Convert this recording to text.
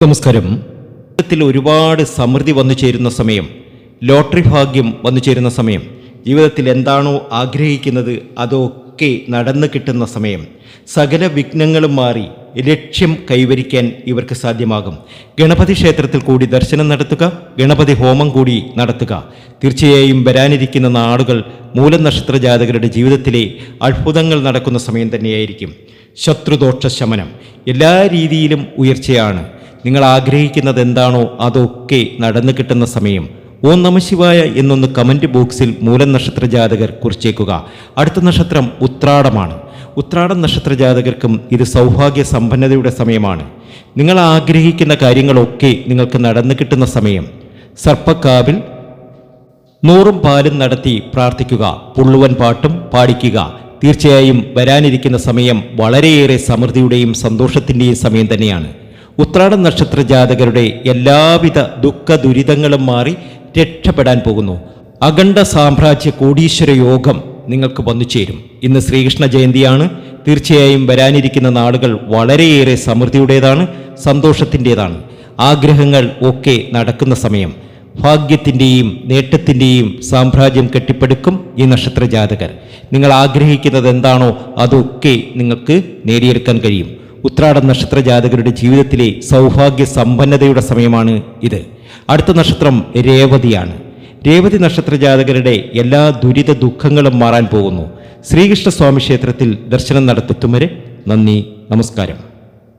നമസ്കാരം. ജീവിതത്തിൽ ഒരുപാട് സമൃദ്ധി വന്നു ചേരുന്ന സമയം, ലോട്ടറി ഭാഗ്യം വന്നു ചേരുന്ന സമയം, ജീവിതത്തിൽ എന്താണോ ആഗ്രഹിക്കുന്നത് അതൊക്കെ നടന്നു കിട്ടുന്ന സമയം, സകല വിഘ്നങ്ങളും മാറി ലക്ഷ്യം കൈവരിക്കാൻ ഇവർക്ക് സാധ്യമാകും. ഗണപതി ക്ഷേത്രത്തിൽ കൂടി ദർശനം നടത്തുക, ഗണപതി ഹോമം കൂടി നടത്തുക. തീർച്ചയായും വരാനിരിക്കുന്ന നാളുകൾ മൂലനക്ഷത്ര ജാതകരുടെ ജീവിതത്തിലെ അത്ഭുതങ്ങൾ നടക്കുന്ന സമയം തന്നെയായിരിക്കും. ശത്രുദോഷ ശമനം, എല്ലാ രീതിയിലും ഉയർച്ചയാണ്. നിങ്ങൾ ആഗ്രഹിക്കുന്നത് എന്താണോ അതൊക്കെ നടന്നു കിട്ടുന്ന സമയം. ഓം നമഃശിവായ എന്നൊന്ന് കമൻറ്റ് ബോക്സിൽ മൂലനക്ഷത്ര ജാതകർ കുറിച്ചേക്കുക. അടുത്ത നക്ഷത്രം ഉത്രാടമാണ്. ഉത്രാടം നക്ഷത്ര ജാതകർക്കും ഇത് സൗഭാഗ്യ സമ്പന്നതയുടെ സമയമാണ്. നിങ്ങൾ ആഗ്രഹിക്കുന്ന കാര്യങ്ങളൊക്കെ നിങ്ങൾക്ക് നടന്നു കിട്ടുന്ന സമയം. സർപ്പക്കാവിൽ 100 പാലും നടത്തി പ്രാർത്ഥിക്കുക, പുള്ളുവൻ പാട്ടും പാടിക്കുക. തീർച്ചയായും വരാനിരിക്കുന്ന സമയം വളരെയേറെ സമൃദ്ധിയുടെയും സന്തോഷത്തിൻ്റെയും സമയം തന്നെയാണ്. ഉത്രാടം നക്ഷത്ര ജാതകരുടെ എല്ലാവിധ ദുഃഖ ദുരിതങ്ങളും മാറി രക്ഷപ്പെടാൻ പോകുന്നു. അഖണ്ഡ സാമ്രാജ്യ കോടീശ്വര യോഗം നിങ്ങൾക്ക് വന്നു ചേരും. ഇന്ന് ശ്രീകൃഷ്ണ ജയന്തിയാണ്. തീർച്ചയായും വരാനിരിക്കുന്ന നാളുകൾ വളരെയേറെ സമൃദ്ധിയുടേതാണ്, സന്തോഷത്തിൻ്റെതാണ്. ആഗ്രഹങ്ങൾ ഒക്കെ നടക്കുന്ന സമയം. ഭാഗ്യത്തിൻ്റെയും നേട്ടത്തിൻ്റെയും സാമ്രാജ്യം കെട്ടിപ്പടുക്കും ഈ നക്ഷത്ര ജാതകർ. നിങ്ങൾ ആഗ്രഹിക്കുന്നത് എന്താണോ അതൊക്കെ നിങ്ങൾക്ക് നേടിയെടുക്കാൻ കഴിയും. ഉത്രാടം നക്ഷത്ര ജാതകരുടെ ജീവിതത്തിലെ സൗഭാഗ്യ സമ്പന്നതയുടെ സമയമാണ് ഇത്. അടുത്ത നക്ഷത്രം രേവതിയാണ്. രേവതി നക്ഷത്ര ജാതകരുടെ എല്ലാ ദുരിത ദുഃഖങ്ങളും മാറാൻ പോകുന്നു. ശ്രീകൃഷ്ണസ്വാമി ക്ഷേത്രത്തിൽ ദർശനം നടത്തും വരെ നന്ദി, നമസ്കാരം.